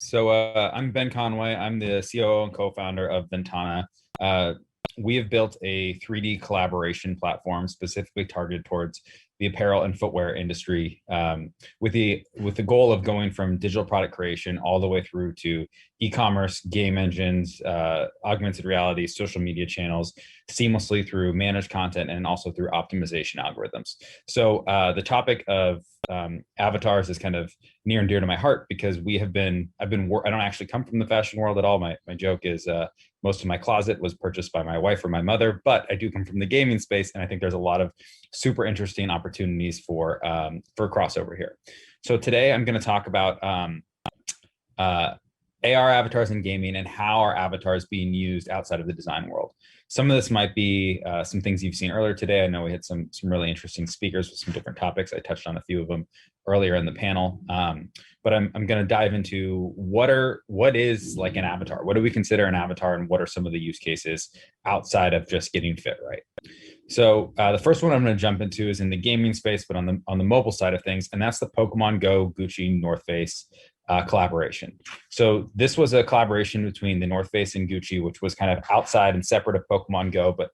I'm Ben Conway. I'm the COO and co-founder of VNTANA. We have built a 3D collaboration platform specifically targeted towards the apparel and footwear industry, with the goal of going from digital product creation all the way through to e-commerce, game engines, augmented reality, social media channels, seamlessly through managed content and also through optimization algorithms. So the topic of avatars is kind of near and dear to my heart because I don't actually come from the fashion world at all. My joke is most of my closet was purchased by my wife or my mother, but I do come from the gaming space, and I think there's a lot of super interesting opportunities for crossover here. So today I'm going to talk about AR avatars in gaming and how our avatars being used outside of the design world. Some of this might be some things you've seen earlier today. I know we had some really interesting speakers with some different topics. I touched on a few of them earlier in the panel, but I'm going to dive into what is like an avatar. What do we consider an avatar, and what are some of the use cases outside of just getting fit right? So the first one I'm going to jump into is in the gaming space, but on the mobile side of things, and that's the Pokemon Go, Gucci, North Face collaboration. So this was a collaboration between the North Face and Gucci, which was kind of outside and separate of Pokemon Go, but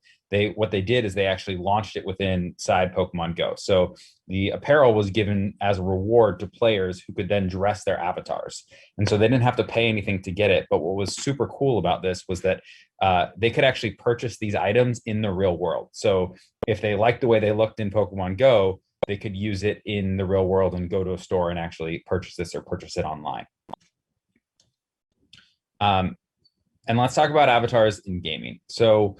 what they did is they actually launched it inside Pokemon Go. So the apparel was given as a reward to players who could then dress their avatars. And so they didn't have to pay anything to get it. But what was super cool about this was that they could actually purchase these items in the real world. So if they liked the way they looked in Pokemon Go, they could use it in the real world and go to a store and actually purchase this or purchase it online. And let's talk about avatars in gaming. So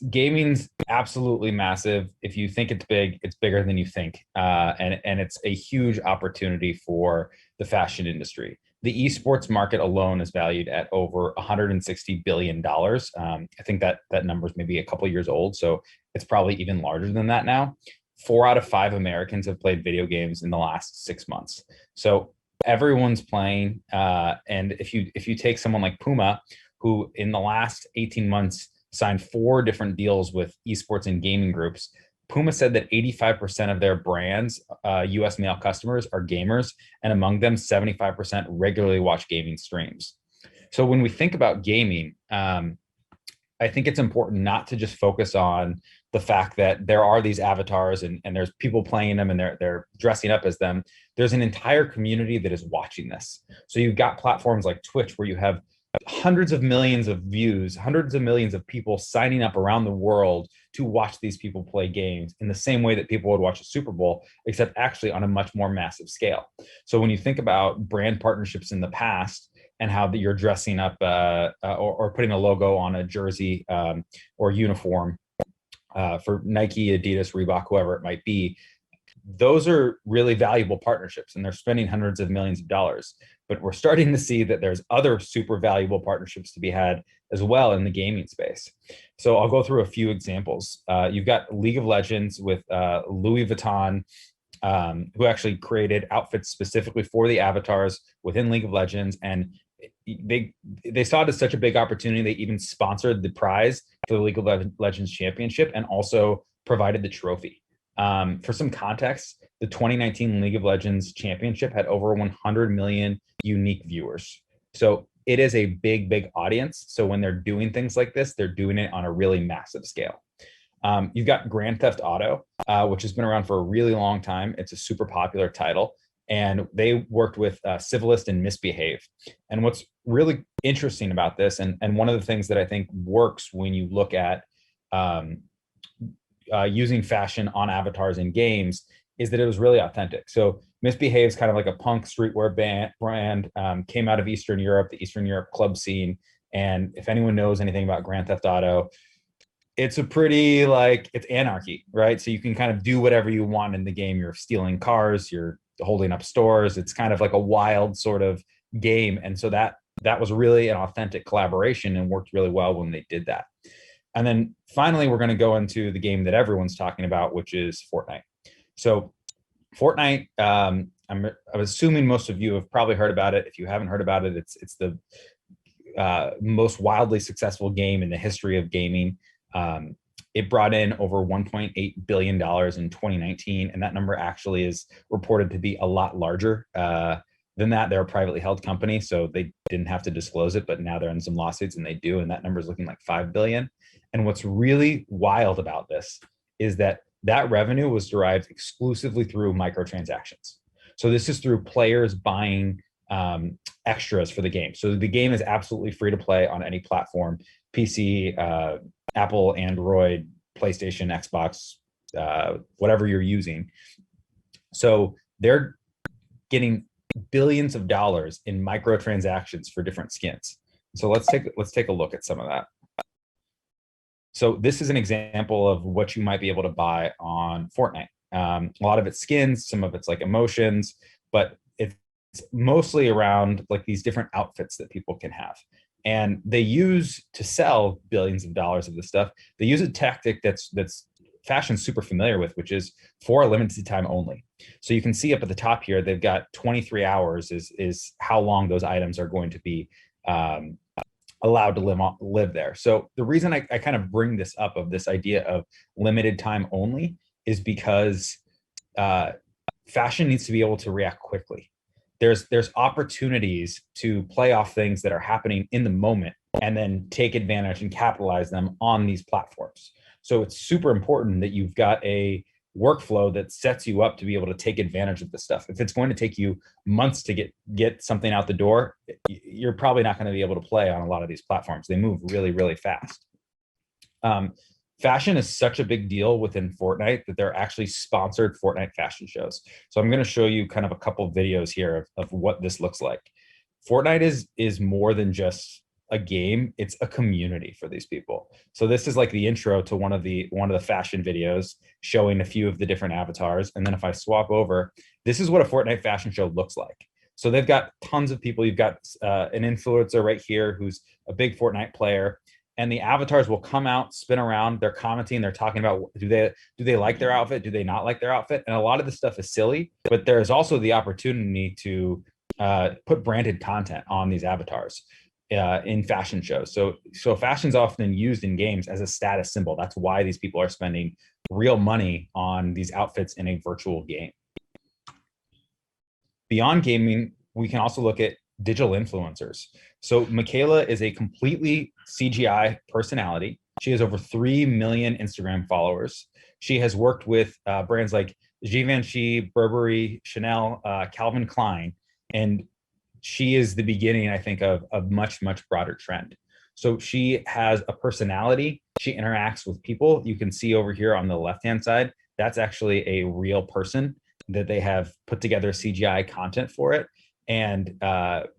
gaming's absolutely massive. If you think it's big, it's bigger than you think. And it's a huge opportunity for the fashion industry. The esports market alone is valued at over $160 billion. I think that number is maybe a couple years old, so it's probably even larger than that now. 4 out of 5 Americans have played video games in the last 6 months. So everyone's playing. And if you take someone like Puma, who in the last 18 months signed 4 different deals with esports and gaming groups, Puma said that 85% of their brand's US male customers are gamers, and among them, 75% regularly watch gaming streams. So when we think about gaming, I think it's important not to just focus on the fact that there are these avatars and there's people playing them and they're dressing up as them. There's an entire community that is watching this. So you've got platforms like Twitch where you have hundreds of millions of views, hundreds of millions of people signing up around the world to watch these people play games in the same way that people would watch a Super Bowl, except actually on a much more massive scale. So when you think about brand partnerships in the past and how you're dressing up or putting a logo on a jersey or uniform for Nike, Adidas, Reebok, whoever it might be, those are really valuable partnerships and they're spending hundreds of millions of dollars. But we're starting to see that there's other super valuable partnerships to be had as well in the gaming space. So I'll go through a few examples. You've got League of Legends with Louis Vuitton, who actually created outfits specifically for the avatars within League of Legends. And they saw it as such a big opportunity. They even sponsored the prize for the League of Legends championship and also provided the trophy. For some context, the 2019 League of Legends championship had over 100 million unique viewers. So it is a big audience. So when they're doing things like this, they're doing it on a really massive scale. You've got Grand Theft Auto, which has been around for a really long time. It's a super popular title. And they worked with Civilist and Misbehave. And what's really interesting about this, and one of the things that I think works when you look at using fashion on avatars in games, is that it was really authentic. So Misbehave is kind of like a punk streetwear brand, came out of Eastern Europe, the Eastern Europe club scene. And if anyone knows anything about Grand Theft Auto, it's a pretty it's anarchy, right? So you can kind of do whatever you want in the game. You're stealing cars, you're holding up stores. It's kind of like a wild sort of game. And so that was really an authentic collaboration and worked really well when they did that. And then finally, we're going to go into the game that everyone's talking about, which is Fortnite. So Fortnite, I'm assuming most of you have probably heard about it. If you haven't heard about it, it's the most wildly successful game in the history of gaming. It brought in over $1.8 billion in 2019, and that number actually is reported to be a lot larger than that. They're a privately held company, so they didn't have to disclose it, but now they're in some lawsuits and they do, and that number is looking like 5 billion. And what's really wild about this is that that revenue was derived exclusively through microtransactions. So this is through players buying extras for the game. So the game is absolutely free to play on any platform: PC, Apple, Android, PlayStation, Xbox, whatever you're using. So they're getting billions of dollars in microtransactions for different skins. So let's take a look at some of that. So this is an example of what you might be able to buy on Fortnite. A lot of it's skins, some of it's like emotions, but it's mostly around like these different outfits that people can have. And they use, to sell billions of dollars of this stuff, they use a tactic that's fashion's super familiar with, which is for a limited time only. So you can see up at the top here, they've got 23 hours is how long those items are going to be allowed to live there. So the reason I kind of bring this up, of this idea of limited time only, is because fashion needs to be able to react quickly. There's opportunities to play off things that are happening in the moment and then take advantage and capitalize them on these platforms. So it's super important that you've got a workflow that sets you up to be able to take advantage of this stuff. If it's going to take you months to get something out the door, you're probably not going to be able to play on a lot of these platforms. They move really, really fast. Fashion is such a big deal within Fortnite that they're actually sponsored Fortnite fashion shows. So I'm going to show you kind of a couple of videos here of what this looks like. Fortnite is more than just a game, it's a community for these people. So this is like the intro to one of the fashion videos showing a few of the different avatars. And then if I swap over, this is what a Fortnite fashion show looks like. So they've got tons of people. You've got an influencer right here who's a big Fortnite player, and the avatars will come out, spin around, they're commenting, they're talking about, do they like their outfit? Do they not like their outfit? And a lot of the stuff is silly, but there's also the opportunity to put branded content on these avatars in fashion shows. So fashion's often used in games as a status symbol. That's why these people are spending real money on these outfits in a virtual game. Beyond gaming, we can also look at digital influencers. So Miquela is a completely CGI personality. She has over 3 million Instagram followers. She has worked with brands like Givenchy, Burberry, Chanel, Calvin Klein, and she is the beginning, I think, of a much, much broader trend. So she has a personality. She interacts with people. You can see over here on the left-hand side, that's actually a real person that they have put together CGI content for it. And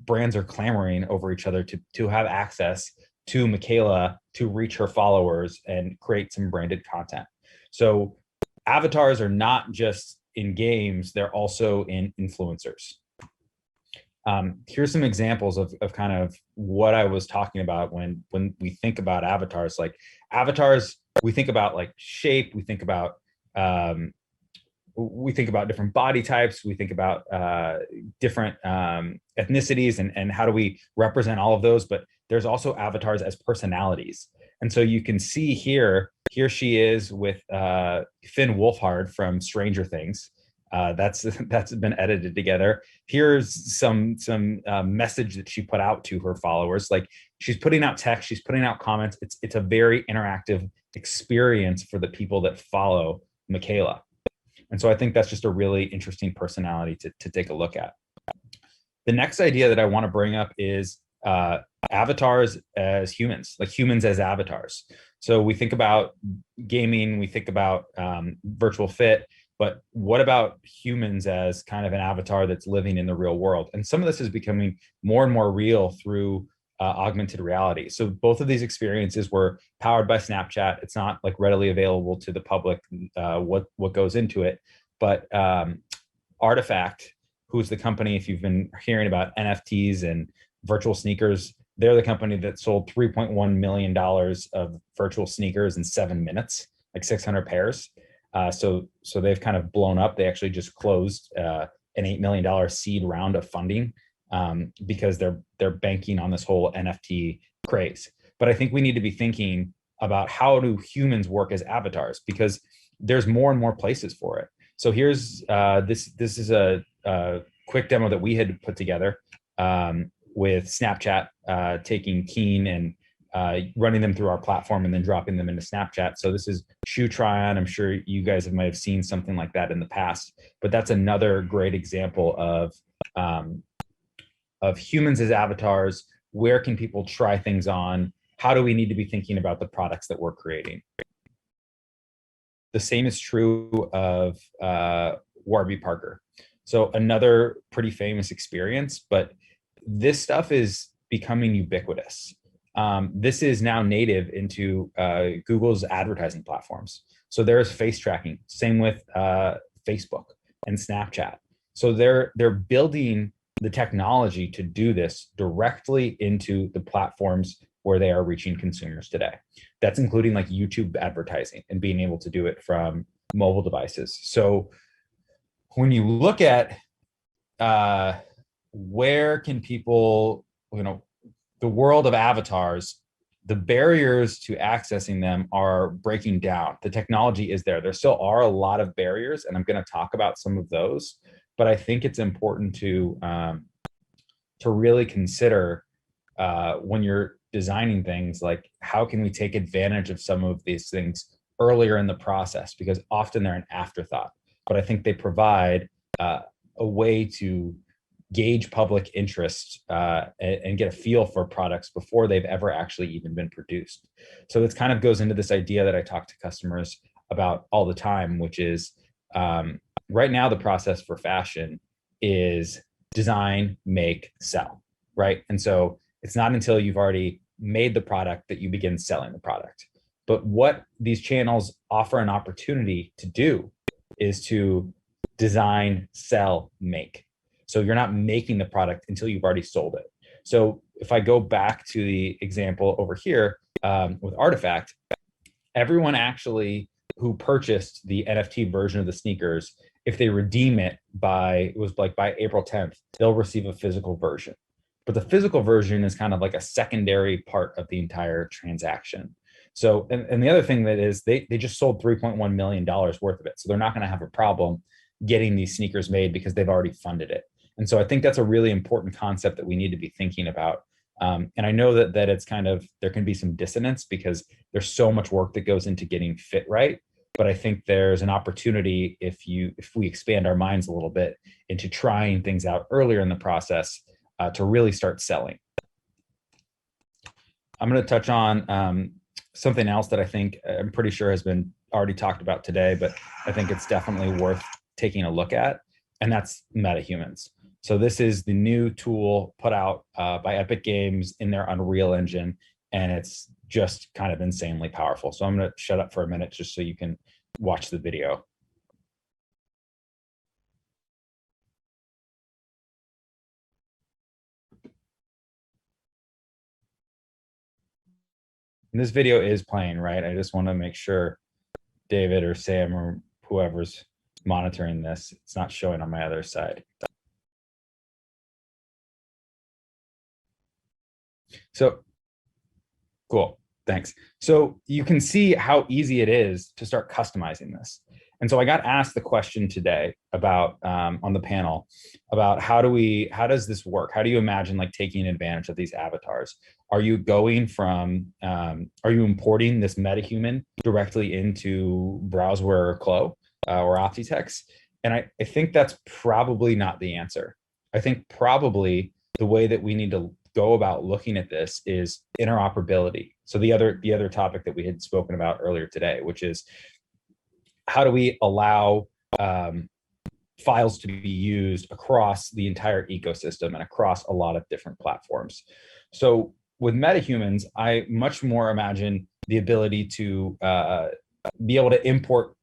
brands are clamoring over each other to have access to Miquela to reach her followers and create some branded content. So avatars are not just in games, they're also in influencers. Here's some examples of kind of what I was talking about when we think about avatars. Like avatars, we think about like shape, we think about different body types, we think about different ethnicities and how do we represent all of those, but there's also avatars as personalities. And so you can see here she is with Finn Wolfhard from Stranger Things. That's been edited together. Here's some message that she put out to her followers. Like she's putting out text, she's putting out comments. It's a very interactive experience for the people that follow Miquela. And so I think that's just a really interesting personality to take a look at. The next idea that I want to bring up is avatars as humans, like humans as avatars. So we think about gaming, we think about virtual fit, but what about humans as kind of an avatar that's living in the real world? And some of this is becoming more and more real through augmented reality. So both of these experiences were powered by Snapchat. It's not like readily available to the public what goes into it, but Artifact, who's the company, if you've been hearing about NFTs and virtual sneakers, they're the company that sold $3.1 million of virtual sneakers in 7 minutes, like 600 pairs. So they've kind of blown up. They actually just closed an $8 million seed round of funding because they're banking on this whole NFT craze. But I think we need to be thinking about how do humans work as avatars, because there's more and more places for it. So here's this is a quick demo that we had put together with Snapchat, taking Keen and running them through our platform and then dropping them into Snapchat. So this is shoe try on. I'm sure you guys might have seen something like that in the past, but that's another great example of humans as avatars. Where can people try things on? How do we need to be thinking about the products that we're creating? The same is true of Warby Parker. So another pretty famous experience, but this stuff is becoming ubiquitous. This is now native into Google's advertising platforms. So there's face tracking, same with Facebook and Snapchat. So they're building the technology to do this directly into the platforms where they are reaching consumers today. That's including like YouTube advertising and being able to do it from mobile devices. So when you look at where can people, the world of avatars, the barriers to accessing them are breaking down. The technology is there. There still are a lot of barriers, and I'm going to talk about some of those. But I think it's important to really consider when you're designing things, like how can we take advantage of some of these things earlier in the process, because often they're an afterthought. But I think they provide a way to gauge public interest and get a feel for products before they've ever actually even been produced. So this kind of goes into this idea that I talk to customers about all the time, which is right now the process for fashion is design, make, sell, right? And so it's not until you've already made the product that you begin selling the product. But what these channels offer an opportunity to do is to design, sell, make. So you're not making the product until you've already sold it. So if I go back to the example over here with Artifact, everyone actually who purchased the NFT version of the sneakers, if they redeem it by April 10th, they'll receive a physical version. But the physical version is kind of like a secondary part of the entire transaction. So, and the other thing that is they just sold $3.1 million worth of it. So they're not going to have a problem getting these sneakers made because they've already funded it. And so I think that's a really important concept that we need to be thinking about. And I know that it's kind of, there can be some dissonance because there's so much work that goes into getting fit right. But I think there's an opportunity if we expand our minds a little bit into trying things out earlier in the process to really start selling. I'm going to touch on something else that I think I'm pretty sure has been already talked about today, but I think it's definitely worth taking a look at, and that's Metahumans. So this is the new tool put out by Epic Games in their Unreal Engine, and it's just kind of insanely powerful. So I'm going to shut up for a minute just so you can watch the video. And this video is playing, right? I just want to make sure David or Sam or whoever's monitoring this, it's not showing on my other side. So cool, thanks. So you can see how easy it is to start customizing this. And so I got asked the question today about on the panel about how does this work? How do you imagine like taking advantage of these avatars? Are you going from, are you importing this metahuman directly into Browseware or Clo or Optitext? And I think that's probably not the answer. I think probably the way that we need to go about looking at this is interoperability. So the other topic that we had spoken about earlier today, which is how do we allow files to be used across the entire ecosystem and across a lot of different platforms. So with Metahumans, I much more imagine the ability to be able to import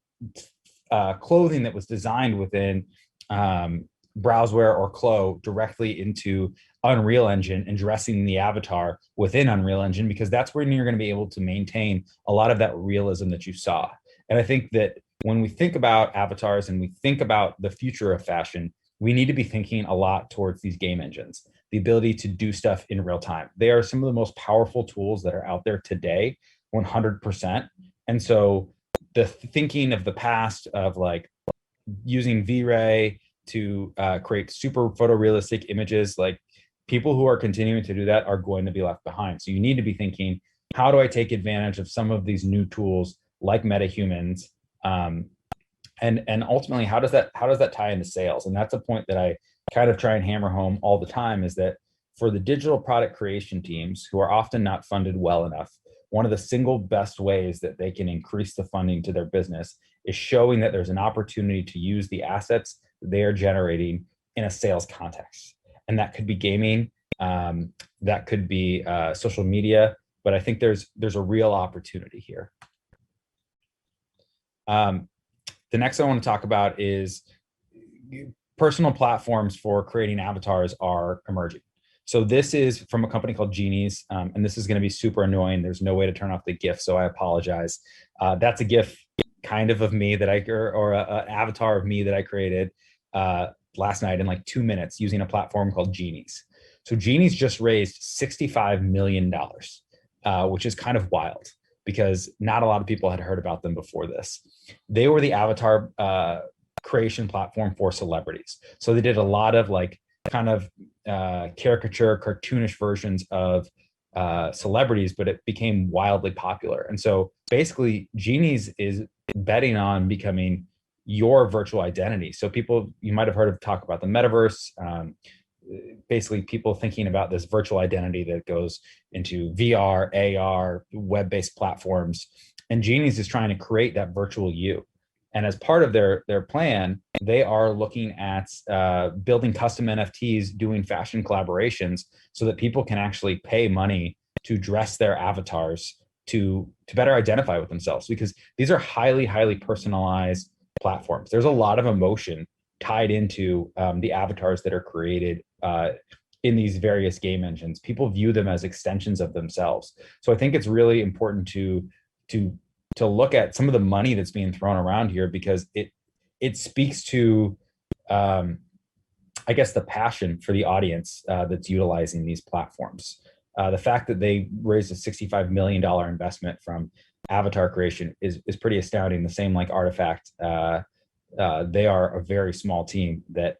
clothing that was designed within Browseware or Clo directly into Unreal Engine and dressing the avatar within Unreal Engine, because that's where you're going to be able to maintain a lot of that realism that you saw. And I think that when we think about avatars and we think about the future of fashion, we need to be thinking a lot towards these game engines, the ability to do stuff in real time. They are some of the most powerful tools that are out there today, 100%. And so the thinking of the past of like using V-Ray to create super photorealistic images, like people who are continuing to do that are going to be left behind. So you need to be thinking, how do I take advantage of some of these new tools like Metahumans? And ultimately, how does that tie into sales? And that's a point that I kind of try and hammer home all the time, is that for the digital product creation teams, who are often not funded well enough, one of the single best ways that they can increase the funding to their business is showing that there's an opportunity to use the assets they are generating in a sales context. And that could be gaming, that could be social media, but I think there's a real opportunity here. The next I want to talk about is personal platforms for creating avatars are emerging. So this is from a company called Genies, and this is going to be super annoying. There's no way to turn off the GIF, so I apologize. That's a GIF kind of me that or an avatar of me that I created last night in like 2 minutes using a platform called Genies. So Genies just raised $65 million, which is kind of wild, because not a lot of people had heard about them before this. They were the avatar creation platform for celebrities. So they did a lot of like kind of caricature, cartoonish versions of celebrities, but it became wildly popular. And so basically Genies is betting on becoming your virtual identity. So people, you might have heard of talk about the metaverse, basically people thinking about this virtual identity that goes into VR, AR, web-based platforms. And Genies is trying to create that virtual you. And as part of their plan, they are looking at building custom NFTs, doing fashion collaborations so that people can actually pay money to dress their avatars to better identify with themselves, because these are highly, highly personalized platforms. There's a lot of emotion tied into the avatars that are created in these various game engines. People view them as extensions of themselves. So I think it's really important to look at some of the money that's being thrown around here, because it speaks to I guess the passion for the audience that's utilizing these platforms. The fact that they raised a $65 million investment from avatar creation is pretty astounding. The same like Artifact. They are a very small team that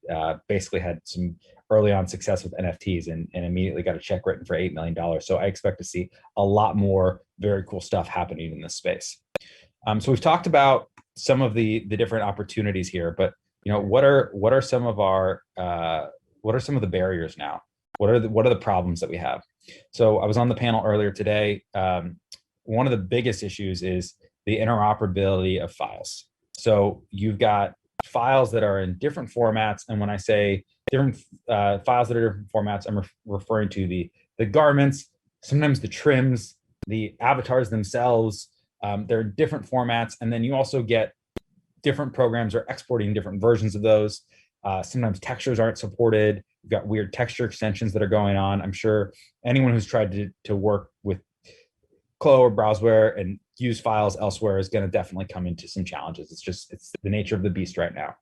basically had some early on success with NFTs and immediately got a check written for $8 million. So I expect to see a lot more very cool stuff happening in this space. So we've talked about some of the different opportunities here, but you know, what are some of our what are some of the barriers now? What are the problems that we have? So I was on the panel earlier today. One of the biggest issues is the interoperability of files. So you've got files that are in different formats, and when I say different files that are different formats, I'm referring to the garments, sometimes the trims, the avatars themselves. They're different formats, and then you also get different programs are exporting different versions of those. Sometimes textures aren't supported. You've got weird texture extensions that are going on. I'm sure anyone who's tried to work with Clo or Browseware and use files elsewhere is going to definitely come into some challenges. It's the nature of the beast right now.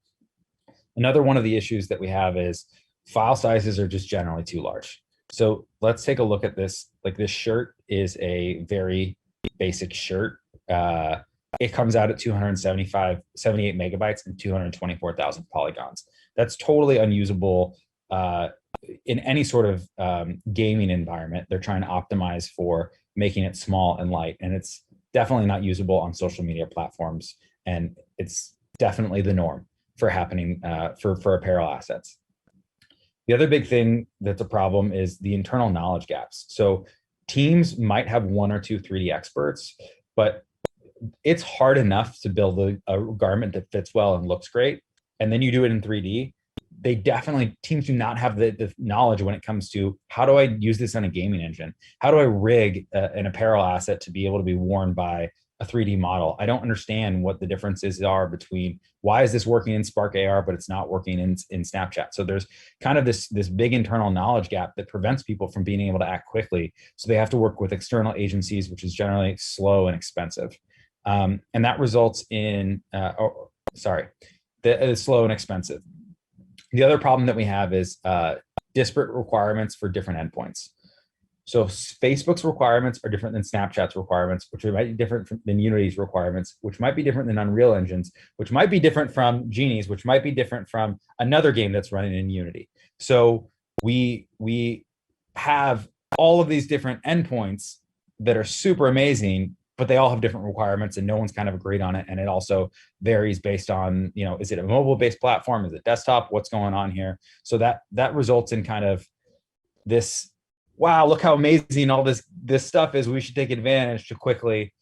Another one of the issues that we have is file sizes are just generally too large. So let's take a look at this. Like, this shirt is a very basic shirt. It comes out at 78 megabytes and 224,000 polygons. That's totally unusable in any sort of gaming environment. They're trying to optimize for making it small and light, and it's definitely not usable on social media platforms. And it's definitely the norm for happening for apparel assets. The other big thing that's a problem is the internal knowledge gaps. So teams might have one or two 3D experts, but it's hard enough to build a garment that fits well and looks great, and then you do it in 3D. Teams do not have the knowledge when it comes to, how do I use this on a gaming engine? How do I rig an apparel asset to be able to be worn by a 3D model? I don't understand what the differences are between, why is this working in Spark AR, but it's not working in Snapchat? So there's kind of this big internal knowledge gap that prevents people from being able to act quickly. So they have to work with external agencies, which is generally slow and expensive. And that results in, slow and expensive. The other problem that we have is disparate requirements for different endpoints. So Facebook's requirements are different than Snapchat's requirements, which might be different than Unity's requirements, which might be different than Unreal Engine's, which might be different from Genie's, which might be different from another game that's running in Unity. So we have all of these different endpoints that are super amazing, but they all have different requirements and no one's kind of agreed on it. And it also varies based on, is it a mobile-based platform? Is it desktop? What's going on here? So that results in kind of this, wow, look how amazing all this stuff is. We should take advantage to quickly.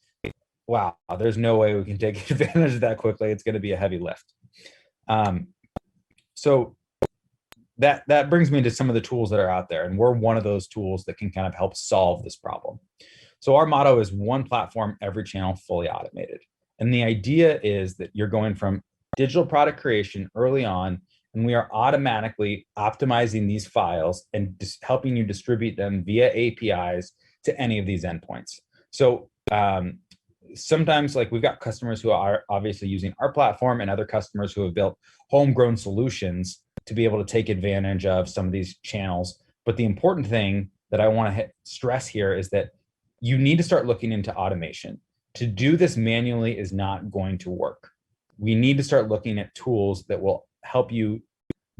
Wow, there's no way we can take advantage of that quickly. It's going to be a heavy lift. So that brings me to some of the tools that are out there, and we're one of those tools that can kind of help solve this problem. So our motto is one platform, every channel, fully automated. And the idea is that you're going from digital product creation early on, and we are automatically optimizing these files and just helping you distribute them via APIs to any of these endpoints. So sometimes, like, we've got customers who are obviously using our platform and other customers who have built homegrown solutions to be able to take advantage of some of these channels. But the important thing that I want to stress here is that you need to start looking into automation. To do this manually is not going to work. We need to start looking at tools that will help you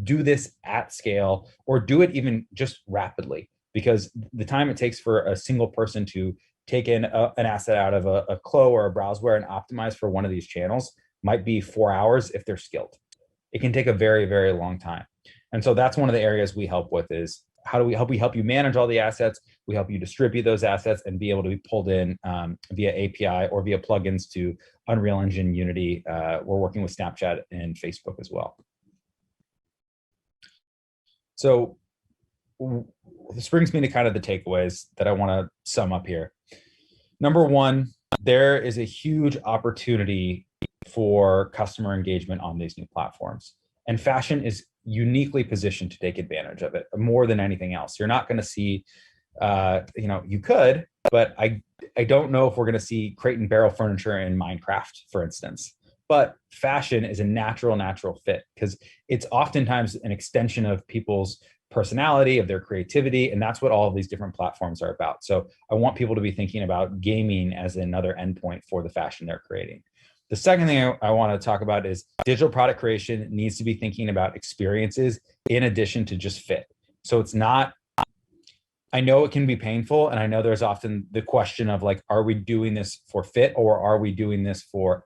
do this at scale, or do it even just rapidly, because the time it takes for a single person to take in an asset out of a Clo or a Browseware and optimize for one of these channels might be 4 hours if they're skilled. It can take a very, very long time. And so that's one of the areas we help with, is how do we help you manage all the assets? We help you distribute those assets and be able to be pulled in via API or via plugins to Unreal Engine, Unity. We're working with Snapchat and Facebook as well. So this brings me to kind of the takeaways that I want to sum up here. Number one, there is a huge opportunity for customer engagement on these new platforms. And fashion is uniquely positioned to take advantage of it more than anything else. You're not going to see, you could, but I don't know if we're going to see crate and barrel furniture in Minecraft, for instance. But fashion is a natural fit, because it's oftentimes an extension of people's personality, of their creativity, and that's what all of these different platforms are about. So I want people to be thinking about gaming as another endpoint for the fashion they're creating. The second thing I want to talk about is digital product creation needs to be thinking about experiences in addition to just fit. So it's not, I know it can be painful, and I know there's often the question of, like, are we doing this for fit, or are we doing this for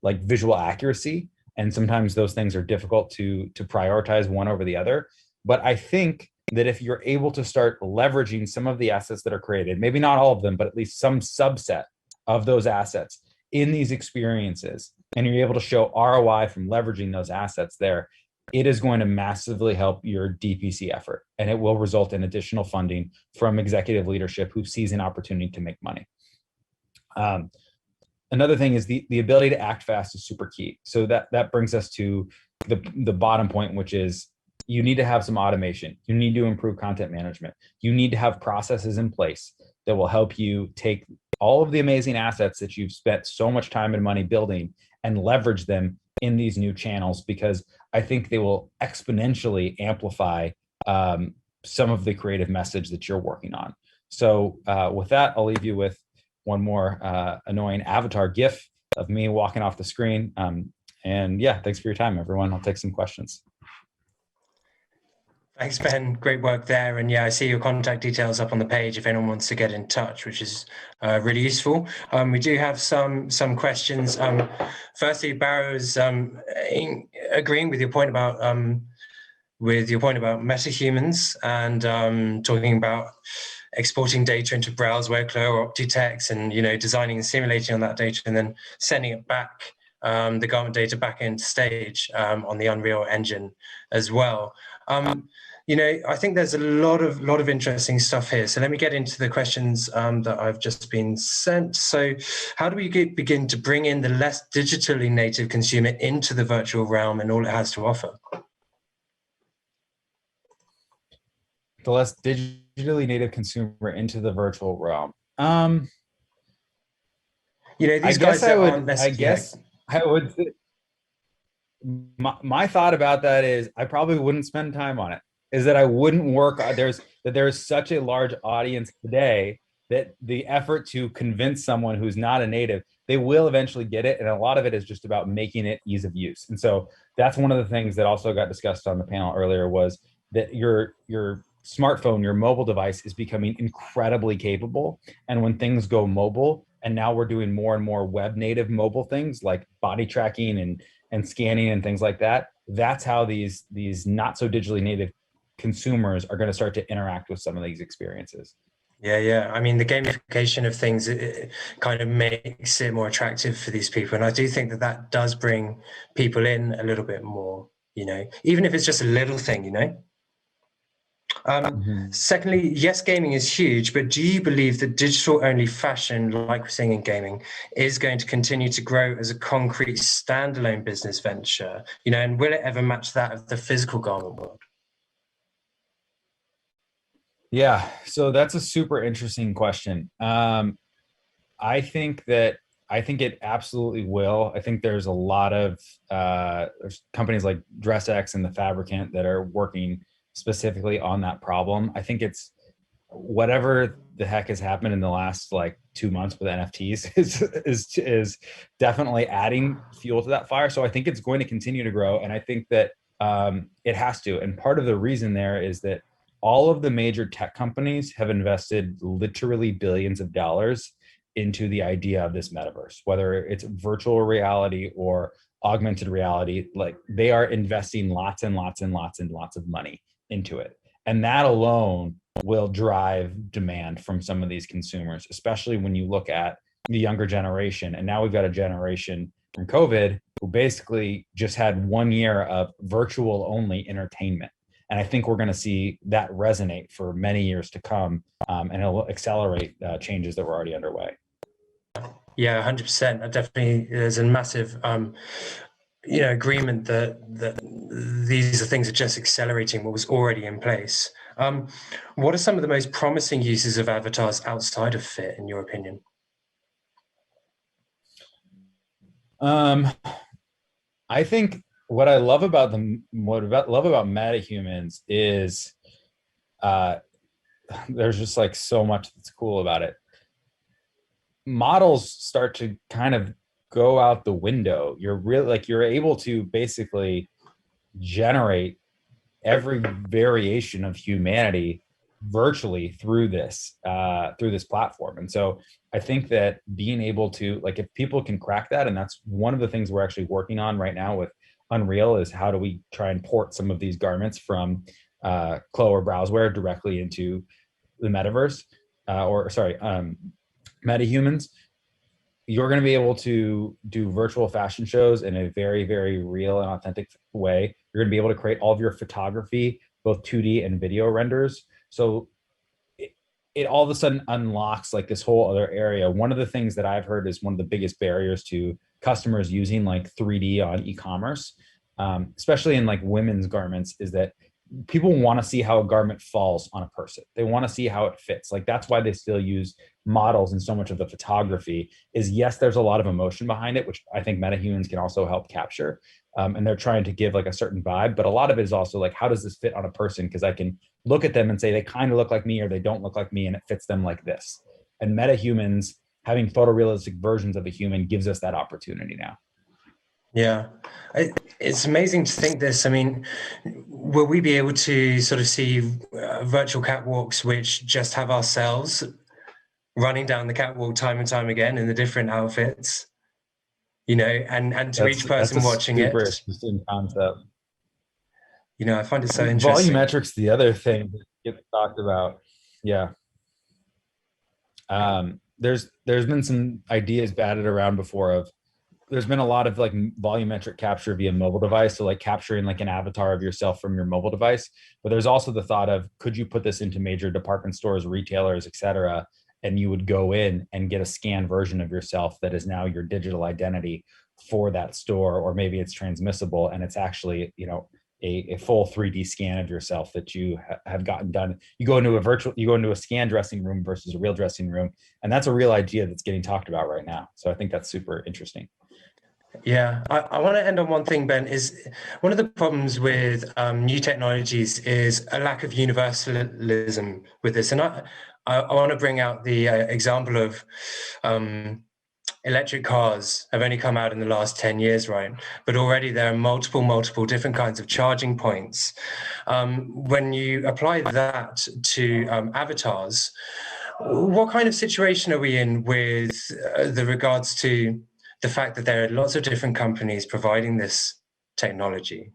like visual accuracy? And sometimes those things are difficult to prioritize one over the other. But I think that if you're able to start leveraging some of the assets that are created, maybe not all of them, but at least some subset of those assets in these experiences, and you're able to show ROI from leveraging those assets there, it is going to massively help your DPC effort, and it will result in additional funding from executive leadership who sees an opportunity to make money. Another thing is the ability to act fast is super key. So that brings us to the bottom point, which is you need to have some automation. You need to improve content management. You need to have processes in place that will help you take all of the amazing assets that you've spent so much time and money building and leverage them in these new channels, because I think they will exponentially amplify some of the creative message that you're working on. So with that, I'll leave you with one more annoying avatar GIF of me walking off the screen. And yeah, thanks for your time, everyone. I'll take some questions. Thanks, Ben. Great work there. And yeah, I see your contact details up on the page if anyone wants to get in touch, which is really useful. We do have some questions. Firstly, Barrow's agreeing with your point about Metahumans, and talking about exporting data into Browseware, Clo, or Optitext, and designing and simulating on that data, and then sending it back, the garment data back into Stage on the Unreal Engine as well. I think there's a lot of interesting stuff here. So let me get into the questions that I've just been sent. So how do we begin to bring in the less digitally native consumer into the virtual realm and all it has to offer? The less digitally native consumer into the virtual realm. These guys aren't necessarily. I would. My thought about that is I probably wouldn't spend time on it. Is that I wouldn't work. There's that there is such a large audience today that the effort to convince someone who's not a native, they will eventually get it. And a lot of it is just about making it ease of use. And so that's one of the things that also got discussed on the panel earlier, was that your smartphone, your mobile device, is becoming incredibly capable. And when things go mobile, and now we're doing more and more web native mobile things like body tracking and scanning and things like that, that's how these not so digitally native consumers are going to start to interact with some of these experiences. Yeah. I mean, the gamification of things, it kind of makes it more attractive for these people. And I do think that that does bring people in a little bit more, even if it's just a little thing, Secondly, yes, gaming is huge, but do you believe that digital-only fashion, like we're seeing in gaming, is going to continue to grow as a concrete standalone business venture? And will it ever match that of the physical garment world? Yeah, so that's a super interesting question. I think it absolutely will. I think there's a lot of there's companies like DressX and the Fabricant that are working specifically on that problem. I think it's whatever the heck has happened in the last like 2 months with NFTs is definitely adding fuel to that fire. So I think it's going to continue to grow, and I think that it has to. And part of the reason there is that all of the major tech companies have invested literally billions of dollars into the idea of this metaverse, whether it's virtual reality or augmented reality. Like, they are investing lots and lots and lots and lots of money into it. And that alone will drive demand from some of these consumers, especially when you look at the younger generation. And now we've got a generation from COVID who basically just had 1 year of virtual only entertainment. And I think we're going to see that resonate for many years to come, and it'll accelerate changes that were already underway. Yeah, 100%. Definitely, there's a massive, agreement that these things are just accelerating what was already in place. What are some of the most promising uses of avatars outside of fit, in your opinion? I think what I love about Metahumans is there's just like so much that's cool about it. Models start to kind of go out the window. You're able to basically generate every variation of humanity virtually through this platform. And so I think that being able to, like, if people can crack that, and that's one of the things we're actually working on right now with Unreal, is how do we try and port some of these garments from Clo or Browseware directly into the metaverse, Metahumans. You're going to be able to do virtual fashion shows in a very, very real and authentic way. You're going to be able to create all of your photography, both 2D and video renders. So it all of a sudden unlocks like this whole other area. One of the things that I've heard is one of the biggest barriers to customers using like 3D on e-commerce, especially in like women's garments, is that people want to see how a garment falls on a person. They want to see how it fits. Like, that's why they still use models in so much of the photography. Is, yes, there's a lot of emotion behind it, which I think Metahumans can also help capture. And they're trying to give like a certain vibe, but a lot of it is also like, how does this fit on a person? Because I can look at them and say they kind of look like me or they don't look like me, and it fits them like this. And Metahumans having photorealistic versions of a human gives us that opportunity now. Yeah, it's amazing to think this. I mean, will we be able to sort of see virtual catwalks which just have ourselves running down the catwalk time and time again in the different outfits, and to each person watching it? Super interesting concept. I find it so interesting. Volumetric's the other thing that gets talked about. Yeah. There's been some ideas batted around before of, there's been a lot of like volumetric capture via mobile device. So like capturing like an avatar of yourself from your mobile device. But there's also the thought of, could you put this into major department stores, retailers, et cetera, and you would go in and get a scanned version of yourself that is now your digital identity for that store, or maybe it's transmissible and it's actually, a full 3D scan of yourself that you have gotten done. You go into a scan dressing room versus a real dressing room. And that's a real idea that's getting talked about right now. So I think that's super interesting. Yeah, I want to end on one thing, Ben, is one of the problems with new technologies is a lack of universalism with this. And I want to bring out the example of electric cars have only come out in the last 10 years, right? But already there are multiple different kinds of charging points. When you apply that to avatars, what kind of situation are we in with the regards to the fact that there are lots of different companies providing this technology?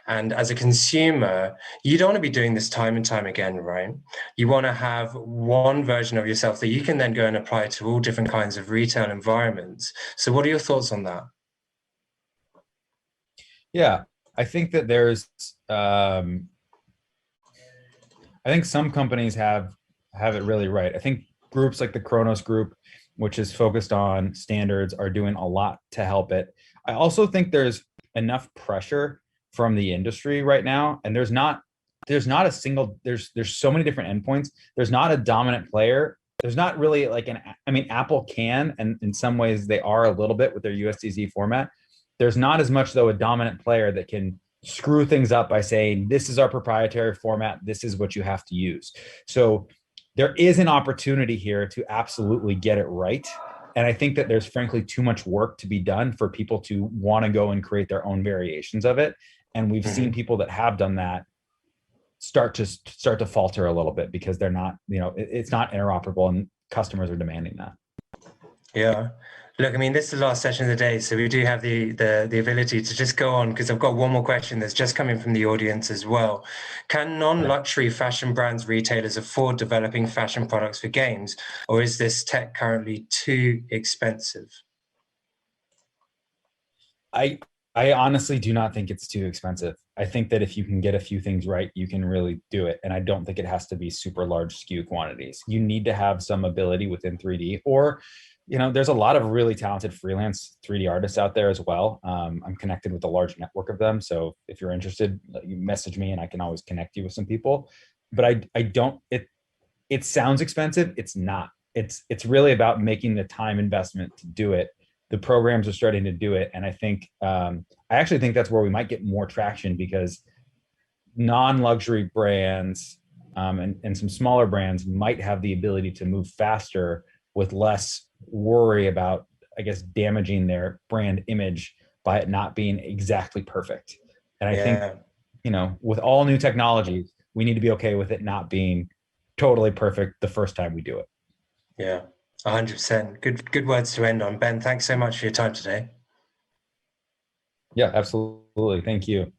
And as a consumer, you don't want to be doing this time and time again, right? You want to have one version of yourself that you can then go and apply to all different kinds of retail environments. So what are your thoughts on that? Yeah, I think that there's I think some companies have it really right. I think groups like the Kronos Group, which is focused on standards, are doing a lot to help it. I also think there's enough pressure from the industry right now, and there's not a single there's so many different endpoints. There's not a dominant player. There's not really like I mean, Apple can, and in some ways they are a little bit with their USDZ format. There's not as much though a dominant player that can screw things up by saying this is our proprietary format, this is what you have to use. So there is an opportunity here to absolutely get it right. And I think that there's frankly too much work to be done for people to want to go and create their own variations of it. And we've seen people that have done that start to falter a little bit because they're not, it's not interoperable, and customers are demanding that. Yeah. Look, I mean, this is the last session of the day, so we do have the ability to just go on, because I've got one more question that's just coming from the audience as well. Can non-luxury fashion brands retailers afford developing fashion products for games, or is this tech currently too expensive? I I honestly do not think it's too expensive. I think that if you can get a few things right, you can really do it. And I don't think it has to be super large SKU quantities. You need to have some ability within 3D, or, there's a lot of really talented freelance 3D artists out there as well. I'm connected with a large network of them. So if you're interested, you message me and I can always connect you with some people. But I don't, it sounds expensive. It's not. It's really about making the time investment to do it. The programs are starting to do it, and I actually think that's where we might get more traction, because non-luxury brands, and some smaller brands might have the ability to move faster with less worry about, I guess, damaging their brand image by it not being exactly perfect. And I think, with all new technologies, we need to be okay with it not being totally perfect the first time we do it. Yeah, 100%. Good words to end on. Ben, thanks so much for your time today. Yeah, absolutely. Thank you.